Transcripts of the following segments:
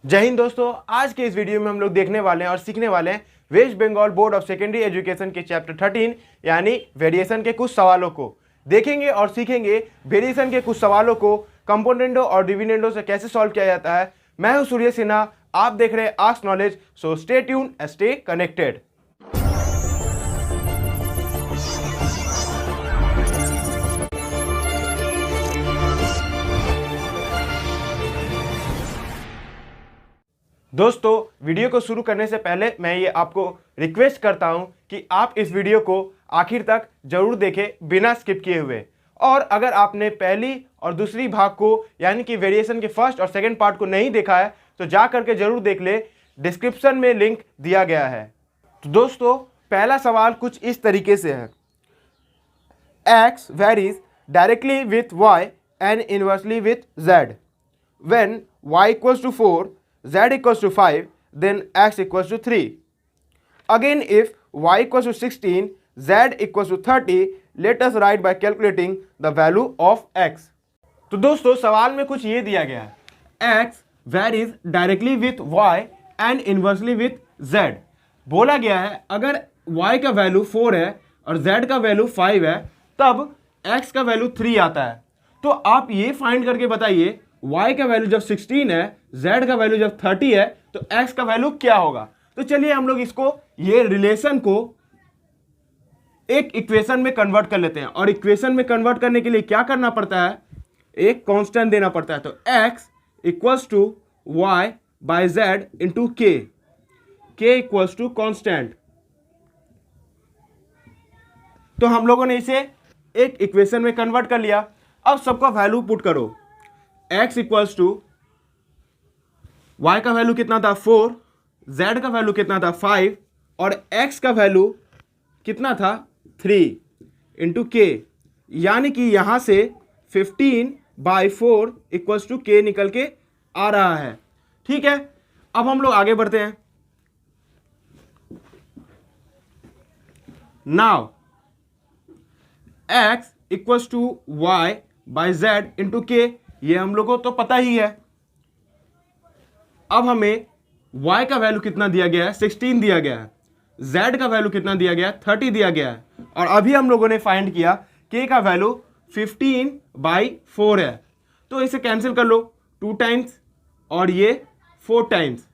जय हिंद दोस्तों, आज के इस वीडियो में हम लोग देखने वाले हैं और सीखने वाले हैं West Bengal board of secondary education के चैप्टर 13 यानी वेरिएशन के कुछ सवालों को देखेंगे और सीखेंगे। वेरिएशन के कुछ सवालों को कंपोनेंटों और डिविडेंडों से कैसे सॉल्व किया जाता है। मैं हूं सूर्य सिन्हा, आप देख रहे हैं ask knowledge, so stay tune, stay connected. दोस्तों, वीडियो को शुरू करने से पहले मैं ये आपको रिक्वेस्ट करता हूं कि आप इस वीडियो को आखिर तक जरूर देखें बिना स्किप किए हुए। और अगर आपने पहली और दूसरी भाग को यानी कि वेरिएशन के फर्स्ट और सेकंड पार्ट को नहीं देखा है तो जा करके जरूर देख ले, डिस्क्रिप्शन में लिंक दिया गया है। तो दोस्तों, पहला सवाल कुछ इस तरीके से है। x varies directly with y and inversely with z. When y equals to 4, z equals to 5, then x equals to 3. Again, if y equals to 16, z equals to 30, let us write by calculating the value of x. तो दोस्तों, सवाल में कुछ ये दिया गया है, x varies directly with y and inversely with z. बोला गया है अगर y का वैल्यू 4 है और z का वैल्यू 5 है तब x का वैल्यू 3 आता है। तो आप ये फाइंड करके बताइए y का वैल्यू जब 16 है, z का वैल्यू जब 30 है तो x का वैल्यू क्या होगा। तो चलिए हम लोग इसको ये रिलेशन को एक इक्वेशन में कन्वर्ट कर लेते हैं। और इक्वेशन में कन्वर्ट करने के लिए क्या करना पड़ता है, एक कांस्टेंट देना पड़ता है। तो x equals to y by z into k equals to constant. तो हम लोगों ने इसे एक इक्वेशन में कन्वर्ट कर लिया। अब सबका वैल्यू पुट करो। x इक्वल्स टू y का वैल्यू कितना था 4, z का वैल्यू कितना था 5 और x का वैल्यू कितना था 3 इंटू k, यानी कि यहां से 15/4 इक्वल्स टू k निकल के आ रहा है। ठीक है, अब हम लोग आगे बढ़ते हैं। Now x equals to y by z into K, ये हम लोग को तो पता ही है। अब हमें y का वैल्यू कितना दिया गया है, 16 दिया गया है। z का वैल्यू कितना दिया गया है, 30 दिया गया है। और अभी हम लोगों ने फाइंड किया k का वैल्यू 15/4 है। तो इसे कैंसिल कर लो, 2 टाइम्स और ये 4 टाइम्स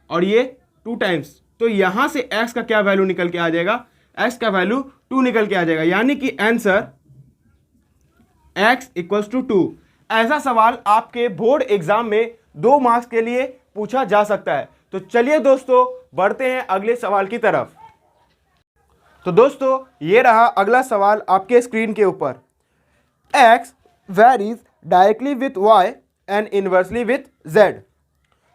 और ये 2 टाइम्स। तो यहां से x का क्या वैल्यू निकल के आ जाएगा, x का वैल्यू 2 निकल के आ जाएगा, यानी कि आंसर x इक्वल्स टू 2। ऐसा सवाल आपके बोर्ड एग्जाम में 2 मार्क्स के लिए पूछा जा सकता है। तो चलिए दोस्तों, बढ़ते हैं अगले सवाल की तरफ। तो दोस्तों, ये रहा अगला सवाल आपके स्क्रीन के ऊपर। x varies directly with y and inversely with z.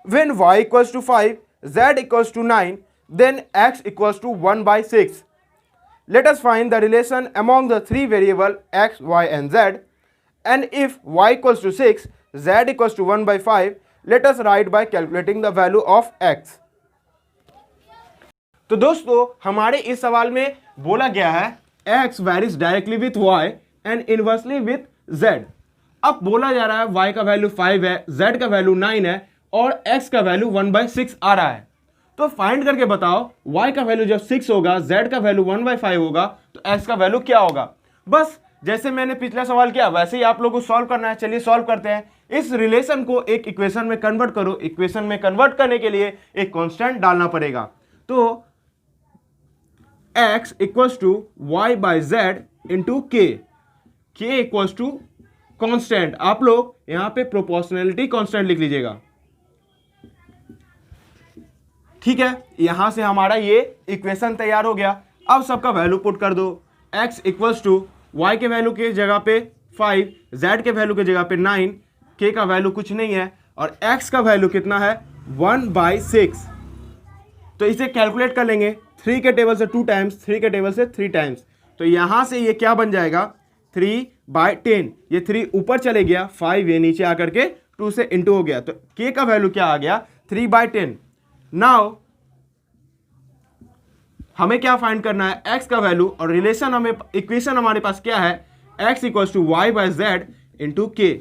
When y equals to 5, z equals to 9, then x equals to 1/6. Let us find the relation among the three variables x, y and z. And if y equals to 6, z equals to 1/5, let us write by calculating the value of x. तो दोस्तों, हमारे इस सवाल में बोला गया है x varies directly with y and inversely with z. अब बोला जा रहा है y का वैल्यू 5 है, z का वैल्यू 9 है और x का वैल्यू 1/6 आ रहा है। तो फाइंड करके बताओ y का वैल्यू जब 6 होगा, z का वैल्यू 1/5 होगा तो x का वैल्यू क्या होगा। बस जैसे मैंने पिछला सवाल किया वैसे ही आप लोगों को सॉल्व करना है। चलिए सॉल्व करते हैं। इस रिलेशन को एक इक्वेशन में कन्वर्ट करो। इक्वेशन में कन्वर्ट करने के लिए एक कांस्टेंट डालना पड़ेगा। तो x equals to y by z into k equals to constant. आप लोग यहां पे प्रोपोर्शनैलिटी कांस्टेंट लिख लीजिएगा। ठीक है, यहां से हमारा ये इक्वेशन तैयार हो गया। अब सबका वैल्यू पुट कर दो। x इक्वल्स टू y के वैल्यू के जगह पे 5, z के वैल्यू के जगह पे 9, k का वैल्यू कुछ नहीं है और x का वैल्यू कितना है 1/6। तो इसे कैलकुलेट कर लेंगे। 3 के टेबल से 2 टाइम्स, 3 के टेबल से 3 टाइम्स। तो यहां से ये क्या बन जाएगा 3/10। ये 3 ऊपर चले गया, 5 ये नीचे आकर के 2 से इंटू हो गया। तो k का वैल्यू क्या आ गया 3/10। नाउ हमें क्या फाइंड करना है, x का वैल्यू। और रिलेशन हमें, इक्वेशन हमारे पास क्या है, x equals to y by z into K.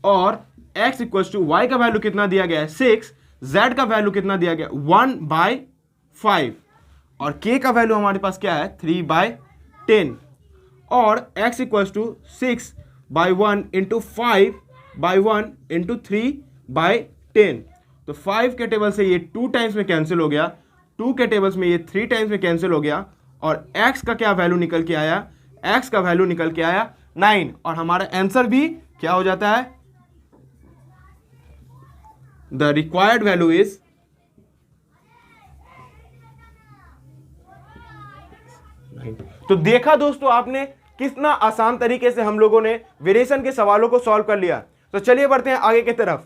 और x इक्वल टू वाई का वैल्यू कितना दिया गया है 6, z का वैल्यू कितना दिया गया 1/5 और k का वैल्यू हमारे पास क्या है 3/10 और x equal to 6/1 into 5/1 into 3/10। तो 5 के टेबल से ये 2 टाइम्स में कैंसिल हो गया, 2 के टेबल्स में ये 3 टाइम्स में कैंसिल हो गया और x का क्या वैल्यू निकल के आया, x का वैल्यू निकल के आया 9 और हमारा आंसर भी क्या हो जाता है, द रिक्वायर्ड वैल्यू इज 9। तो देखा दोस्तों आपने कितना आसान तरीके से हम लोगों ने वेरिएशन के सवालों को सॉल्व कर लिया। तो चलिए बढ़ते हैं आगे की तरफ।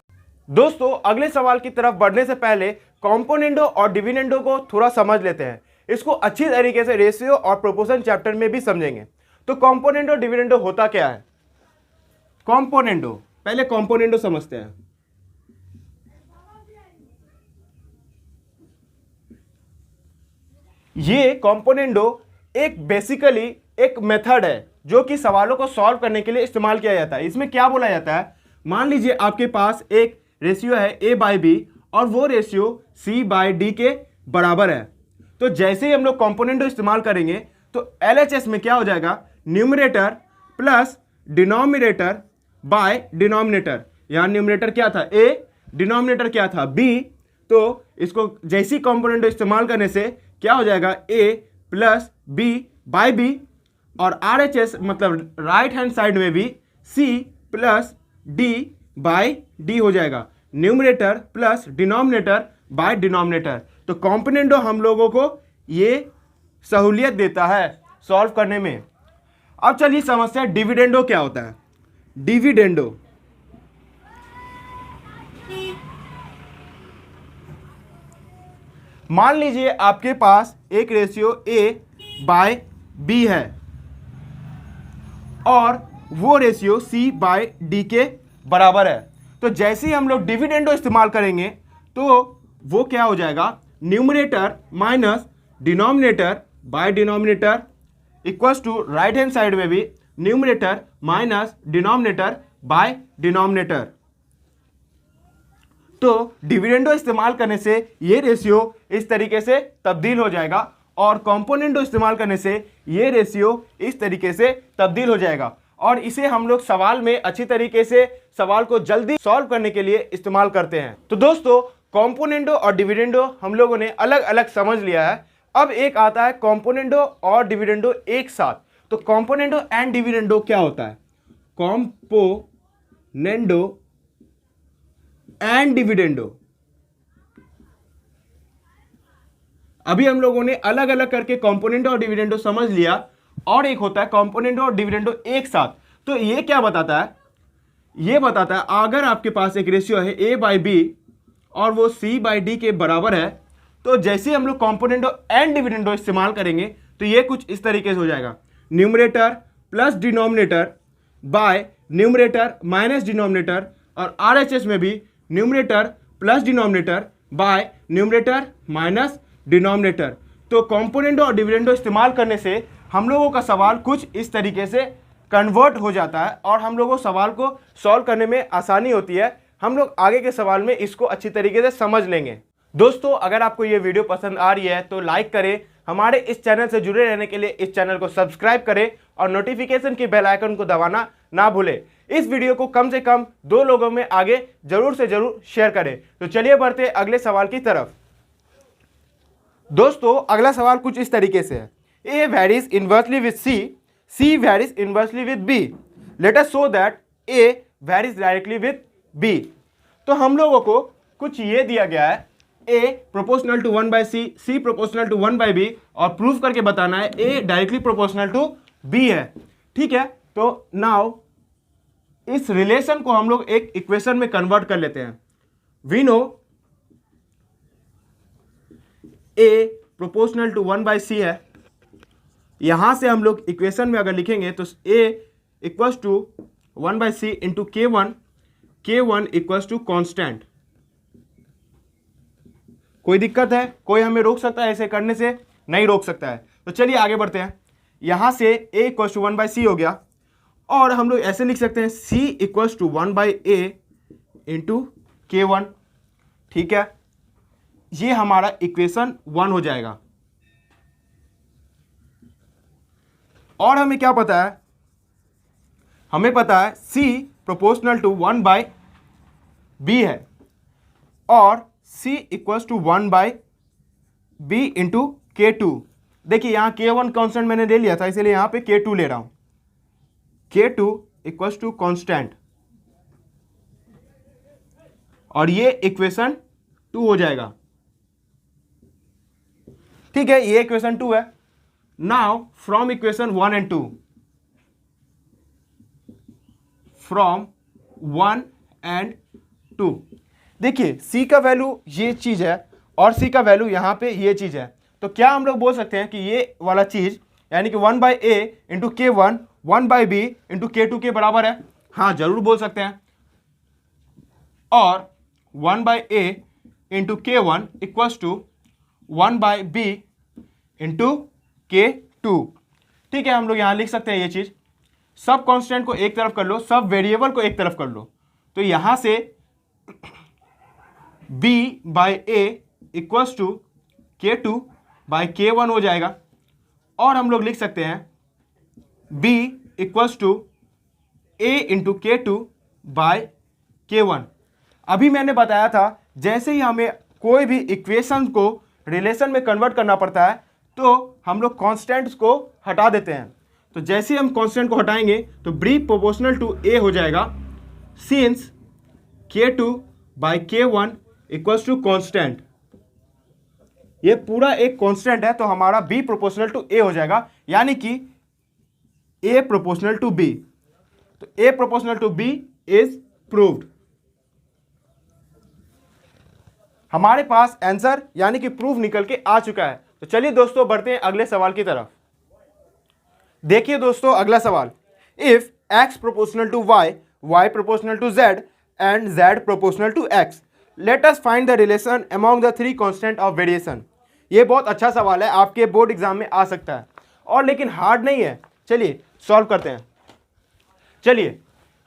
दोस्तों अगले सवाल की तरफ बढ़ने से पहले कॉम्पोनेंटो और डिविडेंडो को थोड़ा समझ लेते हैं। इसको अच्छी तरीके से रेशियो और प्रोपोर्शन चैप्टर में भी समझेंगे। तो कॉम्पोनेंटो डिविडेंडो होता क्या है? कॉम्पोनेंटो, पहले कॉम्पोनेंटो समझते हैं। ये कॉम्पोनेंटो एक बेसिकली एक मेथड है जो कि सवालों को सॉल्व करने के लिए इस्तेमाल किया जाता है। इसमें क्या बोला जाता है, मान लीजिए आपके पास एक रेशियो है a/b और वो रेशियो c/d के बराबर है। तो जैसे ही हम लोग कॉम्पोनेंटो इस्तेमाल करेंगे तो LHS में क्या हो जाएगा, numerator plus denominator by denominator. यहाँ न्यूमरेटर क्या था a, डिनोमिनेटर क्या था b। तो इसको जैसी कॉम्पोनेंटो इस्तेमाल करने से क्या हो जाएगा, a plus b by b और RHS मतलब राइट हैंड साइड में भी c plus d by d हो जाएगा, numerator plus denominator by denominator. तो कॉम्पोनेंटो हम लोगों को ये सहूलियत देता है सॉल्व करने में। अब चलिए समझते हैं डिविडेंडो क्या होता है। डिविडेंडो मान लीजिए आपके पास एक रेशियो a/b है और वो रेशियो c/d के बराबर है। तो जैसे ही हम लोग डिविडेंडो इस्तेमाल करेंगे तो वो क्या हो जाएगा, numerator minus denominator by denominator equals to right hand side में भी numerator minus denominator by denominator. तो डिविडेंडो इस्तेमाल करने से ये रेशियो इस तरीके से तब्दील हो जाएगा और कॉम्पोनेंटो इस्तेमाल करने से ये रेशियो इस तरीके से तब्दील हो जाएगा और इसे हम लोग सवाल में अच्छी तरीके से सवाल को जल्दी सॉल्व करने के लिए इस्तेमाल करते हैं। तो दोस्तों कॉम्पोनेंटो और डिविडेंडो हम लोगों ने अलग अलग समझ लिया है। अब एक आता है कॉम्पोनेंटो और डिविडेंडो एक साथ। तो कॉम्पोनेंटो एंड डिविडेंडो क्या होता है, कॉम्पोनेंटो एंड डिविडेंडो। अभी हम लोगों ने अलग अलग करके कॉम्पोनेंटो और डिविडेंडो समझ लिया और एक होता है कॉम्पोनेंटो और डिविडेंडो एक साथ। तो ये क्या बताता है, ये बताता है अगर आपके पास एक रेशियो है a/b और वो c/d के बराबर है तो जैसे हम लोग कॉम्पोनेंटो एंड डिविडेंडो इस्तेमाल करेंगे तो ये कुछ इस तरीके से हो जाएगा, numerator plus denominator bye numerator minus denominator और RHS में भी numerator plus denominator bye numerator minus denominator. तो कॉम्पोनेंटो और डिविडेंडो इस्तेमाल करने से हम लोगों का सवाल कुछ इस तरीके से कन्वर्ट हो जाता है और हम लोगों को सवाल को सॉल्व करने में आसानी होती है। हम लोग आगे के सवाल में इसको अच्छी तरीके से समझ लेंगे। दोस्तों अगर आपको ये वीडियो पसंद आ रही है तो लाइक करें, हमारे इस चैनल से जुड़े रहने के लिए इस चैनल को सब्सक्राइब करें और नोटिफिकेशन की बेल आइकन को दबाना ना भूलें। इस वीडियो को कम से कम 2 लोगों में आगे जरूर से जरूर शेयर करें। तो चलिए बढ़ते अगले सवाल की तरफ। दोस्तों अगला सवाल कुछ इस तरीके से है, A varies inversely with C, C varies inversely with B. Let us show that A varies directly with B. तो हम लोगों को कुछ ये दिया गया है, A proportional to 1/C, C proportional to 1/B और प्रूफ करके बताना है A directly proportional to B है। ठीक है, तो नाउ इस रिलेशन को हम लोग एक इक्वेशन में कन्वर्ट कर लेते हैं। We know A proportional to 1/C है। यहां से हम लोग इक्वेशन में अगर लिखेंगे तो A equals to 1/C into K1 equals to constant. कोई दिक्कत है? कोई हमें रोक सकता है ऐसे करने से? नहीं रोक सकता है। तो चलिए आगे बढ़ते हैं। यहां से A इक्वल्स टू 1/C हो गया और हम लोग ऐसे लिख सकते हैं C equals to 1/A into K1, ठीक है, ये हमारा इक्वेशन 1 हो जाएगा। और हमें क्या पता है, हमें पता है C प्रोपोर्शनल टू 1/b है और C equals to 1/b into K2। देखिए यहाँ K1 कांस्टेंट मैंने ले लिया था, इसीलिए यहाँ पे K2 ले रहा हूं। K2 इक्वल्स टू कांस्टेंट, और ये इक्वेशन 2 हो जाएगा, ठीक है, ये इक्वेशन 2 है। Now from equation 1 and 2, from 1 and 2, देखिए C का वैल्यू ये चीज है और C का वैल्यू यहां पे ये चीज है, तो क्या हम लोग बोल सकते हैं कि ये वाला चीज यानी कि 1/a into K1 1/b into K2 के बराबर है? हाँ, जरूर बोल सकते हैं। और 1/a into K1 equals to 1/b into K2, ठीक है, हम लोग यहां लिख सकते हैं ये चीज। सब कांस्टेंट को एक तरफ कर लो, सब वेरिएबल को एक तरफ कर लो, तो यहां से b/a इक्वल्स टू K2/K1 हो जाएगा। और हम लोग लिख सकते हैं b equals to a into K2/K1। अभी मैंने बताया था जैसे ही हमें कोई भी इक्वेशन को रिलेशन में कन्वर्ट करना पड़ता है तो हम लोग कांस्टेंट्स को हटा देते हैं। तो जैसे ही हम कांस्टेंट को हटाएंगे तो b प्रोपोर्शनल टू a हो जाएगा, since K2/K1 equals to constant. ये पूरा एक कांस्टेंट है तो हमारा b प्रोपोर्शनल टू a हो जाएगा, यानी कि a प्रोपोर्शनल टू b। तो a proportional to b is proved. हमारे पास आंसर यानी कि प्रूफ निकल के आ चुका है। तो चलिए दोस्तों बढ़ते हैं अगले सवाल की तरफ। देखिए दोस्तों अगला सवाल, if x proportional to y, y proportional to z and z proportional to x, let us find the relation among the 3 constant of variation. ये बहुत अच्छा सवाल है, आपके बोर्ड एग्जाम में आ सकता है और लेकिन हार्ड नहीं है। चलिए सॉल्व करते हैं। चलिए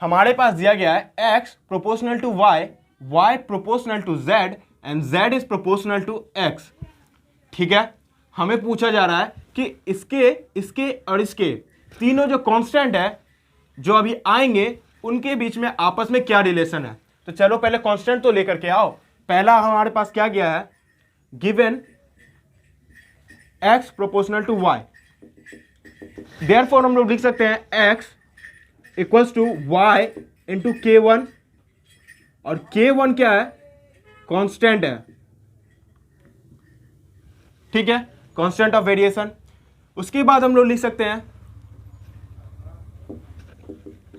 हमारे पास दिया गया है x proportional to y, y proportional to z and z is proportional to x, ठीक है। हमें पूछा जा रहा है कि इसके और इसके तीनों जो कांस्टेंट है जो अभी आएंगे उनके बीच में आपस में क्या रिलेशन है। तो चलो पहले कांस्टेंट तो लेकर के आओ। पहला हमारे पास क्या गया है, given x proportional to y, therefore हम लोग लिख सकते हैं x equals to y into K1, और K1 क्या है, कांस्टेंट है, ठीक है, कांस्टेंट ऑफ वेरिएशन। उसके बाद हम लोग लिख सकते हैं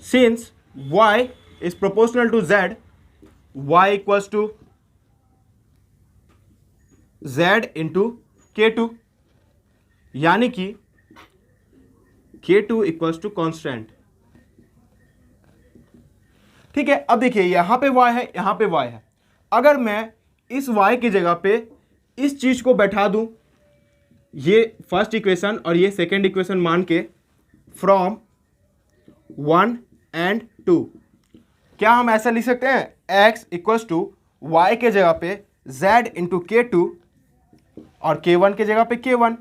since y is proportional to z, y equals to z into K2, यानी कि K2 इक्वल्स टू कांस्टेंट, ठीक है। अब देखिए यहां पे y है, यहां पे y है। अगर मैं इस y की जगह पे इस चीज को बैठा दूं, ये फर्स्ट इक्वेशन और ये सेकेंड इक्वेशन मान के, फ्रॉम 1 एंड 2, क्या हम ऐसा लिख सकते हैं x इक्वल्स टू y के जगह पे z इंटू K2 और K1 के जगह पे K1।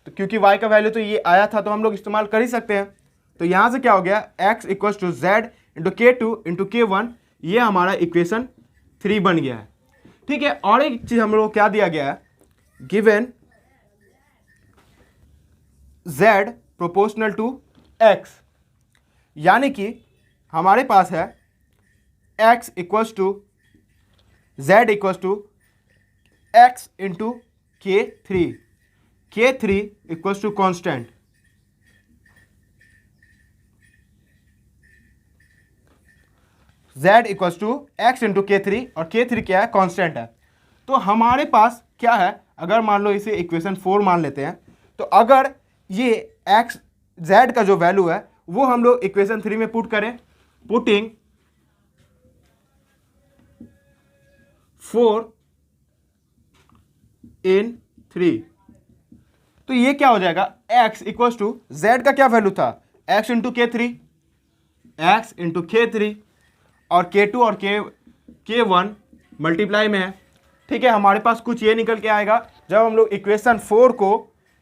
तो क्योंकि y का वैल्यू तो ये आया था तो हम लोग इस्तेमाल कर ही सकते हैं। तो यहां से क्या हो गया, x equals to z into K2 into K1, ये हमारा इक्वेशन 3 बन गया है, ठीक है। और एक चीज हम लोग क्या दिया गया है, given z proportional to x, यानी कि हमारे पास है x equals to z equals to x into K3, K3 equals to constant, z equals to x into K3 और K3 क्या है, कांस्टेंट है। तो हमारे पास क्या है, अगर मान लो इसे इक्वेशन 4 मान लेते हैं, तो अगर ये x z का जो वैल्यू है वो हम लोग इक्वेशन 3 में पुट करें, पुटिंग 4 in 3, तो ये क्या हो जाएगा, x इक्वल्स टू z का क्या वैल्यू था, x इंटू K3 और K2 और K1 मल्टीप्लाई में है। ठीक है, हमारे पास कुछ ये निकल के आएगा जब हम लोग इक्वेशन 4 को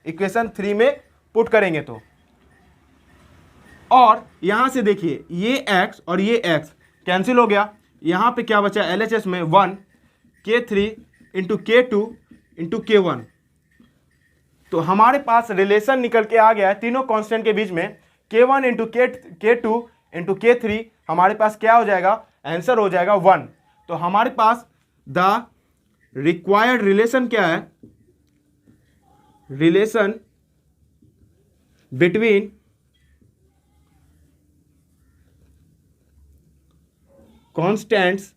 इक्वेशन 3 में पुट करेंगे तो। और यहां से देखिए ये x और ये x कैंसिल हो गया, यहां पे क्या बचा LHS में 1 K3 into K2 into K1। तो हमारे पास रिलेशन निकल के आ गया है तीनों कांस्टेंट के बीच में, K1 into K2 into K3 हमारे पास क्या हो जाएगा, आंसर हो जाएगा 1। तो हमारे पास द रिक्वायर्ड रिलेशन क्या है, relation between constants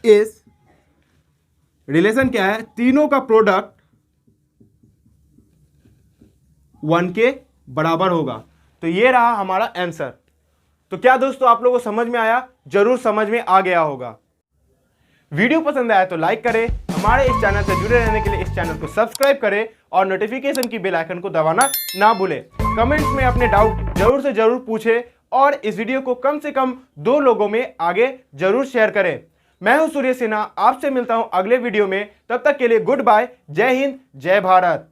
is, relation क्या है, तीनों का प्रोडक्ट 1 के बराबर होगा। तो ये रहा हमारा आंसर। तो क्या दोस्तों आप लोगों को समझ में आया? जरूर समझ में आ गया होगा। वीडियो पसंद आया तो लाइक करें, हमारे इस चैनल से जुड़े रहने के लिए इस चैनल को सब्सक्राइब करें और नोटिफिकेशन की बेल आइकन को दबाना ना भूलें। कमेंट्स में अपने डाउट जरूर से जरूर पूछें और इस वीडियो को कम से कम 2 लोगों में आगे जरूर शेयर करें। मैं हूं सूर्य सिन्हा, आपसे मिलता हूं अगले वीडियो में। तब तक के लिए गुड बाय, जय हिंद, जय भारत।